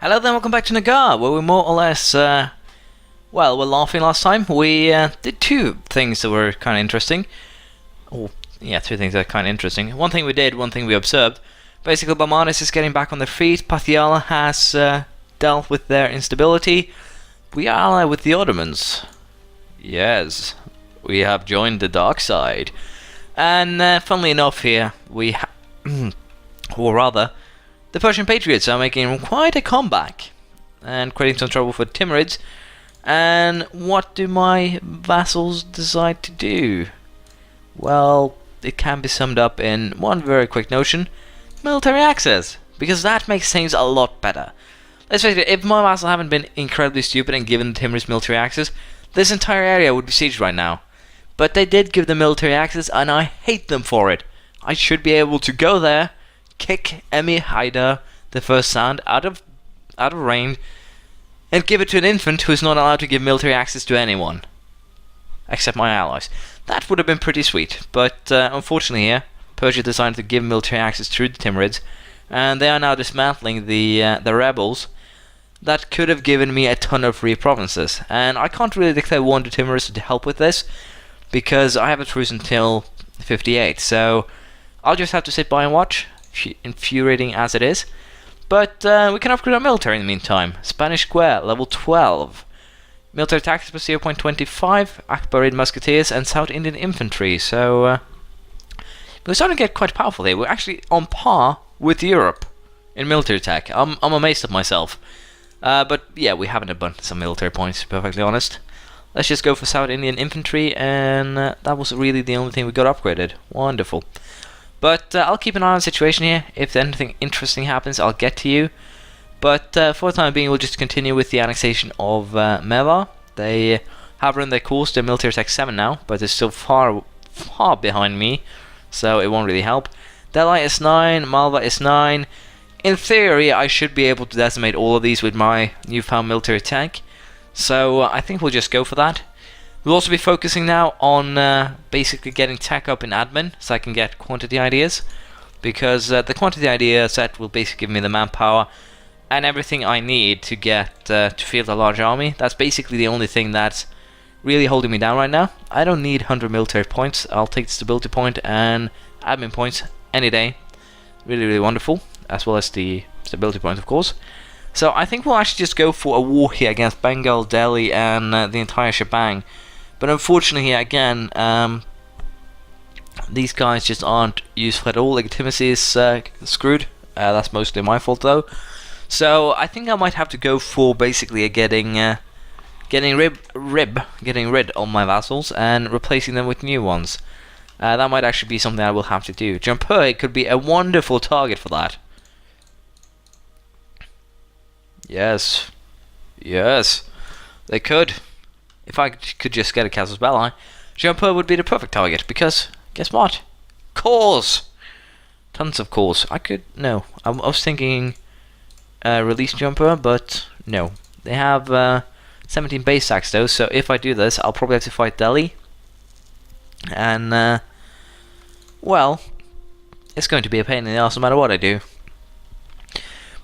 Hello there, welcome back to Nagaur, where we more or less, we're laughing last time. We did two things that were kind of interesting. Oh, yeah, two things that are kind of interesting. One thing we did, one thing we observed. Basically, Balmanis is getting back on their feet. Patiala has dealt with their instability. We are allied with the Ottomans. Yes, we have joined the dark side. And funnily enough here, we or rather, the Persian Patriots are making quite a comeback and creating some trouble for Timurids. And what do my vassals decide to do? Well, it can be summed up in one very quick notion: military access, because that makes things a lot better. Let's face it, if my vassals haven't been incredibly stupid and given the Timurids military access, this entire area would be sieged right now. But they did give them military access, and I hate them for it. I should be able to go there, kick Emir Haydar, the first sound, out of range, and give it to an infant who is not allowed to give military access to anyone, except my allies. That would have been pretty sweet, but unfortunately here, Persia decided to give military access to the Timurids, and they are now dismantling the rebels that could have given me a ton of free provinces. And I can't really declare war on the Timurids to help with this, because I have a truce until 58, so I'll just have to sit by and watch, infuriating as it is. But we can upgrade our military in the meantime. Spanish Square, level 12. Military tactics plus 0.25, Akbarid Musketeers, and South Indian Infantry. So we're starting to get quite powerful here. We're actually on par with Europe in military tech. I'm amazed at myself. But yeah, we have an abundance of military points, to be perfectly honest. Let's just go for South Indian Infantry, and that was really the only thing we got upgraded. Wonderful. But I'll keep an eye on the situation here. If anything interesting happens, I'll get to you. But for the time being, we'll just continue with the annexation of Mewar. They have run their course. They're military tech 7 now, but they're still far behind me, so it won't really help. Delhi is 9, Malva is 9. In theory, I should be able to decimate all of these with my newfound military tech. So I think we'll just go for that. We'll also be focusing now on basically getting tech up in admin, so I can get quantity ideas. Because the quantity idea set will basically give me the manpower and everything I need to get to field a large army. That's basically the only thing that's really holding me down right now. I don't need 100 military points. I'll take the stability point and admin points any day. Really, really wonderful. As well as the stability points, of course. So I think we'll actually just go for a war here against Bengal, Delhi, and the entire shebang. But unfortunately here again, these guys just aren't useful at all. Legitimacy is screwed. That's mostly my fault though. So I think I might have to go for basically getting rid of my vassals and replacing them with new ones. That might actually be something I will have to do. Jampur could be a wonderful target for that. Yes, they could. If I could just get a Casus Belli, Jampur would be the perfect target, because, guess what? Cores! Tons of cores. I was thinking release Jampur, but no. They have 17 base stacks though, so if I do this, I'll probably have to fight Delhi. And, well, it's going to be a pain in the ass no matter what I do.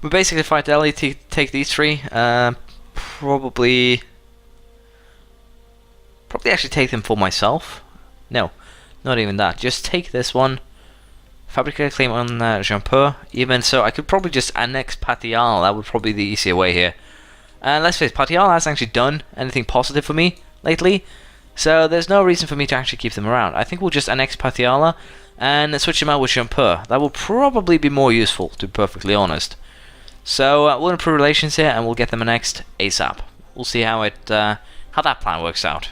We basically fight Delhi to take these three. Probably actually take them for myself. No, not even that. Just take this one. Fabricate a claim on Jampur. Even so, I could probably just annex Patiala. That would probably be the easier way here. And let's face it, Patiala hasn't actually done anything positive for me lately. So there's no reason for me to actually keep them around. I think we'll just annex Patiala and switch them out with Jampur. That will probably be more useful, to be perfectly honest. So we'll improve relations here, and we'll get them annexed ASAP. We'll see how that plan works out.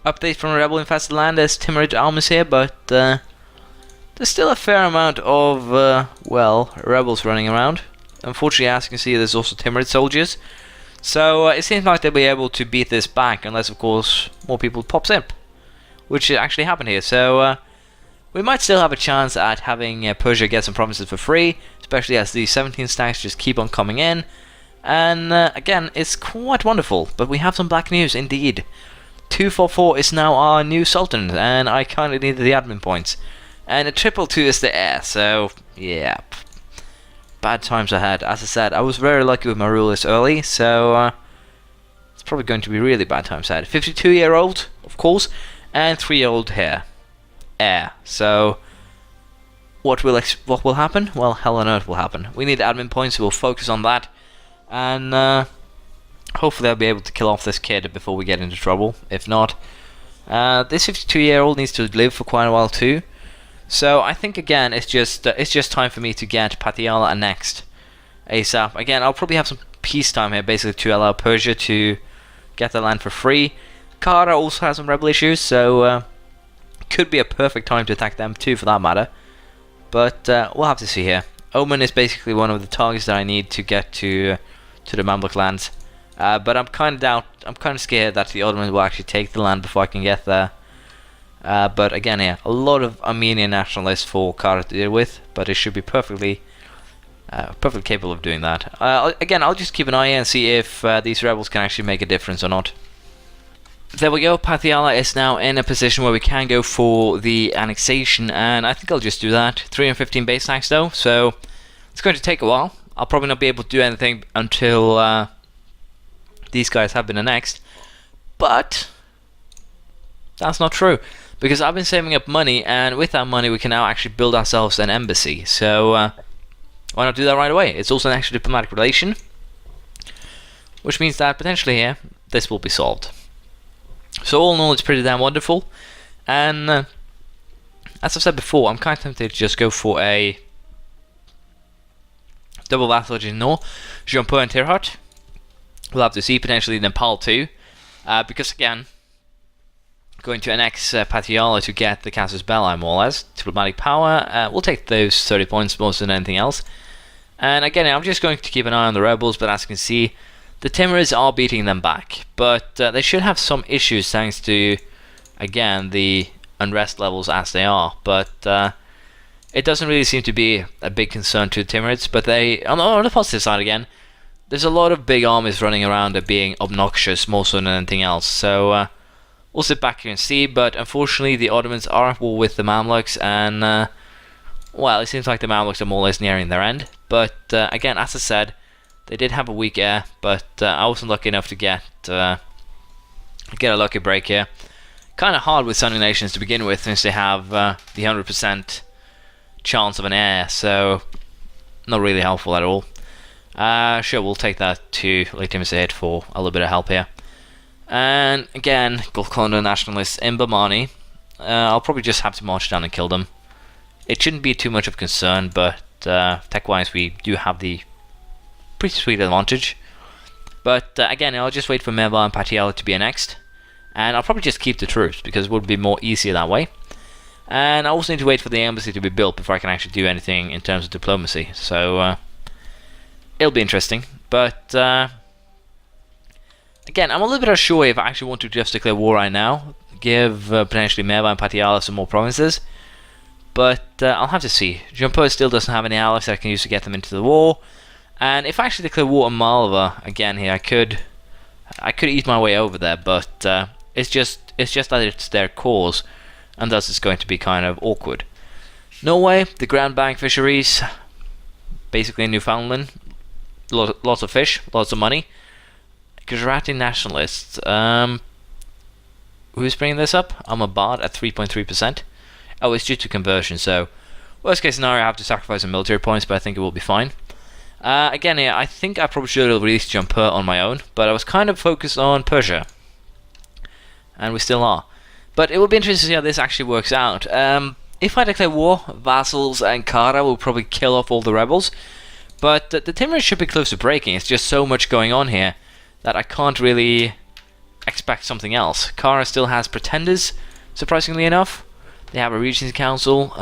Update from rebel infested land. There's Timurid armies here, but there's still a fair amount of rebels running around. Unfortunately, as you can see, there's also Timurid soldiers. So it seems like they'll be able to beat this back, unless of course more people pops in, which actually happened here. So we might still have a chance at having Persia get some provinces for free, especially as these 17 stacks just keep on coming in. And again, it's quite wonderful. But we have some black news indeed. 244 is now our new Sultan, and I kind of needed the admin points. And a 222 is the heir, so yeah. bad times ahead. As I said, I was very lucky with my rulers early, so it's probably going to be really bad times ahead. 52-year-old, of course, and 3-year-old here. Heir. So what will happen? Well, hell on earth will happen. We need admin points, so we'll focus on that, and hopefully I'll be able to kill off this kid before we get into trouble. If not, this 52-year-old needs to live for quite a while too. So I think again it's just time for me to get Patiala annexed ASAP. Again, I'll probably have some peacetime here, basically to allow Persia to get the land for free. Kara also has some rebel issues, so could be a perfect time to attack them too, for that matter. But we'll have to see here. Oman is basically one of the targets that I need to get to the Mamluk lands. But I'm kind of scared that the Ottomans will actually take the land before I can get there. But again, yeah, a lot of Armenian nationalists for Kara to deal with, but it should be perfectly capable of doing that. Again, I'll just keep an eye and see if these rebels can actually make a difference or not. There we go. Patiala is now in a position where we can go for the annexation, and I think I'll just do that. 315 base tax though, so it's going to take a while. I'll probably not be able to do anything until these guys have been annexed, but that's not true, because I've been saving up money, and with that money we can now actually build ourselves an embassy. So why not do that right away? It's also an extra diplomatic relation, which means that potentially here this will be solved. So all in all, it's pretty damn wonderful, and as I've said before, I'm kind of tempted to just go for a double vassalage in Nor, Jaunpur and Tirhat. We'll have to see, potentially Nepal too, because again, going to annex Patiala to get the Casus Belli more or less. Diplomatic power, we'll take those 30 points more than anything else. And again, I'm just going to keep an eye on the rebels, but as you can see, the Timurids are beating them back. But they should have some issues thanks to, again, the unrest levels as they are. But it doesn't really seem to be a big concern to the Timurids. But they, on the positive side again, there's a lot of big armies running around that being obnoxious more so than anything else. So we'll sit back here and see, but unfortunately the Ottomans are at war with the Mamluks, and well, it seems like the Mamluks are more or less nearing their end. But again, as I said, they did have a weak heir, but I wasn't lucky enough to get a lucky break here. Kind of hard with Sunny Nations to begin with, since they have the 100% chance of an heir, so not really helpful at all. Sure, we'll take that to Legitimacy Hit for a little bit of help here. And again, Golconda nationalists in Bamani. I'll probably just have to march down and kill them. It shouldn't be too much of a concern, but tech-wise we do have the pretty sweet advantage. But again, I'll just wait for Mewar and Patiala to be annexed, and I'll probably just keep the troops because it would be more easier that way. And I also need to wait for the embassy to be built before I can actually do anything in terms of diplomacy. So it'll be interesting, but again, I'm a little bit unsure if I actually want to just declare war right now, give potentially Mewar and Patiala some more provinces, but I'll have to see. Jaunpur still doesn't have any allies that I can use to get them into the war, and if I actually declare war on Malva again here, I could ease my way over there, but it's just that it's their cause, and thus it's going to be kind of awkward. Norway, the Grand Bank fisheries, basically in Newfoundland, lots of fish, lots of money. Gujarati nationalists. Who's bringing this up? Ahmedabad at 3.3%. Oh, it's due to conversion, so worst case scenario I have to sacrifice some military points, but I think it will be fine. Again, yeah, I think I probably should have released Jaunpur on my own, but I was kind of focused on Persia. And we still are. But it will be interesting to see how this actually works out. If I declare war, vassals and Kara will probably kill off all the rebels, but the Timurids should be close to breaking. It's just so much going on here that I can't really expect something else. Kara still has pretenders, surprisingly enough. They have a Regency Council.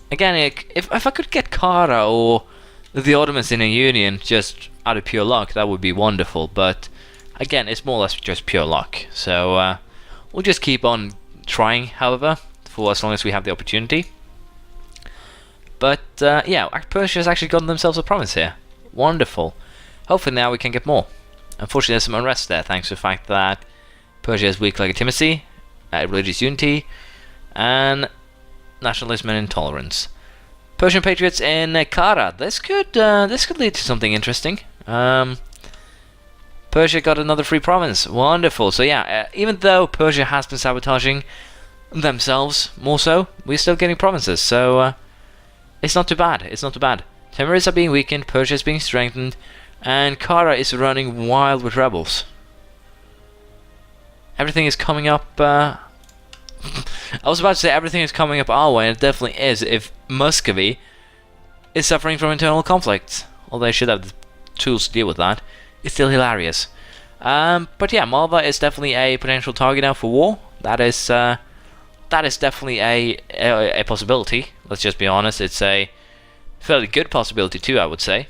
Again, if I could get Kara or the Ottomans in a union just out of pure luck, that would be wonderful. But again, it's more or less just pure luck. So we'll just keep on trying, however, for as long as we have the opportunity. But yeah, Persia's actually gotten themselves a province here. Wonderful. Hopefully now we can get more. Unfortunately, there's some unrest there, thanks to the fact that Persia has weak Persian patriots in Kara. This could lead to something interesting. Persia got another free province. Wonderful. So yeah, even though Persia has been sabotaging themselves more so, we're still getting provinces. So it's not too bad. It's not too bad. Timurids are being weakened, Persia is being strengthened, and Kara is running wild with rebels. Everything is coming up. I was about to say everything is coming up our way, and it definitely is. If Muscovy is suffering from internal conflicts, although they should have the tools to deal with that, it's still hilarious. But yeah, Malva is definitely a potential target now for war. That is definitely a possibility. Let's just be honest. It's a fairly good possibility too, I would say.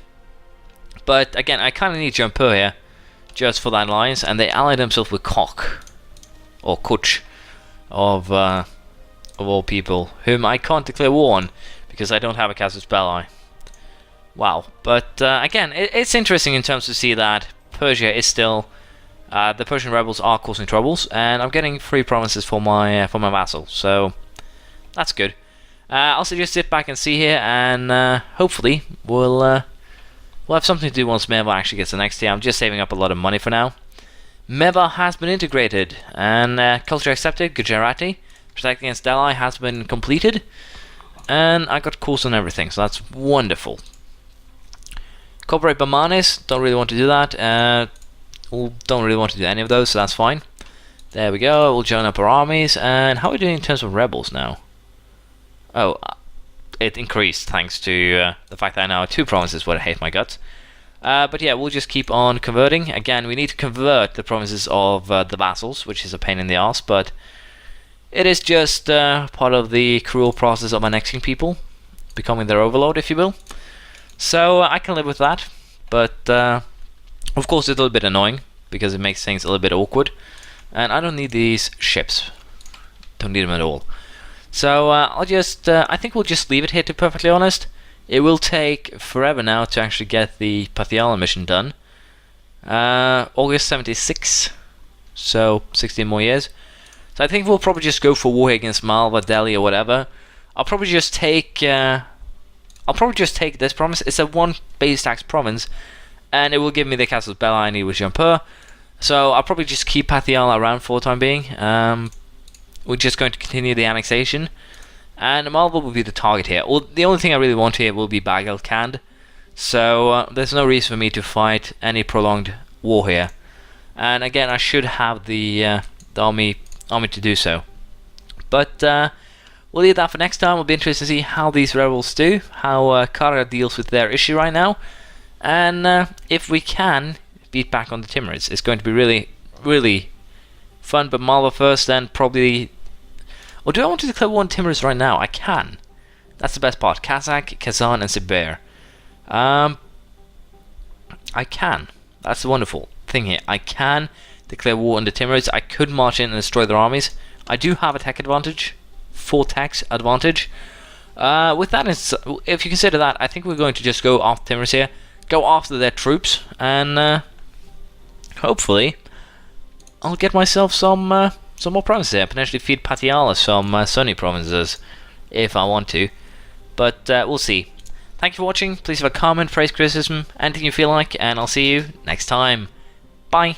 But again, I kind of need Jampur here just for that alliance, and they allied themselves with Kok or Kuch of all people, whom I can't declare war on because I don't have a casus belli. Wow, but again, it's interesting in terms to see that Persia is still the Persian rebels are causing troubles, and I'm getting free provinces for my vassal, so that's good. I'll just sit back and see here, and hopefully we'll have something to do once Mewar actually gets the next tier. I'm just saving up a lot of money for now. Mewar has been integrated, and culture accepted. Gujarati, protect against Delhi has been completed, and I got course on everything, so that's wonderful. Cooperate Bamanis, don't really want to do that. Don't really want to do any of those, so that's fine. There we go, we'll join up our armies. And how are we doing in terms of rebels now? Oh, it increased thanks to the fact that I now have 2 provinces where I hate my guts. But yeah, we'll just keep on converting. Again, we need to convert the provinces of the vassals, which is a pain in the ass, but it is just part of the cruel process of annexing people, becoming their overlord, if you will. So I can live with that, but of course it's a little bit annoying because it makes things a little bit awkward, and I don't need these ships. Don't need them at all. So I think we'll just leave it here, to be perfectly honest. It will take forever now to actually get the Patiala mission done. August 76, so 16 more years. So I think we'll probably just go for war here against Malva, Delhi, or whatever. I'll probably just take this province. It's a 1 base tax province, and it will give me the casus belli I need with Jampur. So I'll probably just keep Patiala around for the time being. We're just going to continue the annexation, and Malva will be the target here. Well, the only thing I really want here will be Baghel-Khand, so there's no reason for me to fight any prolonged war here. And again, I should have the army to do so. But we'll leave that for next time. It'll be interesting to see how these rebels do, how Kara deals with their issue right now, and if we can beat back on the Timurids. It's going to be really, really fun. But Malva first, then probably. Or do I want to declare war on Timurids right now? I can. That's the best part. Kazakh, Kazan, and Sibir. I can. That's the wonderful thing here. I can declare war on the Timurids. I could march in and destroy their armies. I do have a tech advantage. 4 tax advantage. With that, if you consider that, I think we're going to just go after Timurids here. Go after their troops. And hopefully I'll get myself some more provinces here. Potentially feed Patiala some Sunni provinces if I want to. But we'll see. Thank you for watching. Please leave a comment, praise, criticism, anything you feel like, and I'll see you next time. Bye.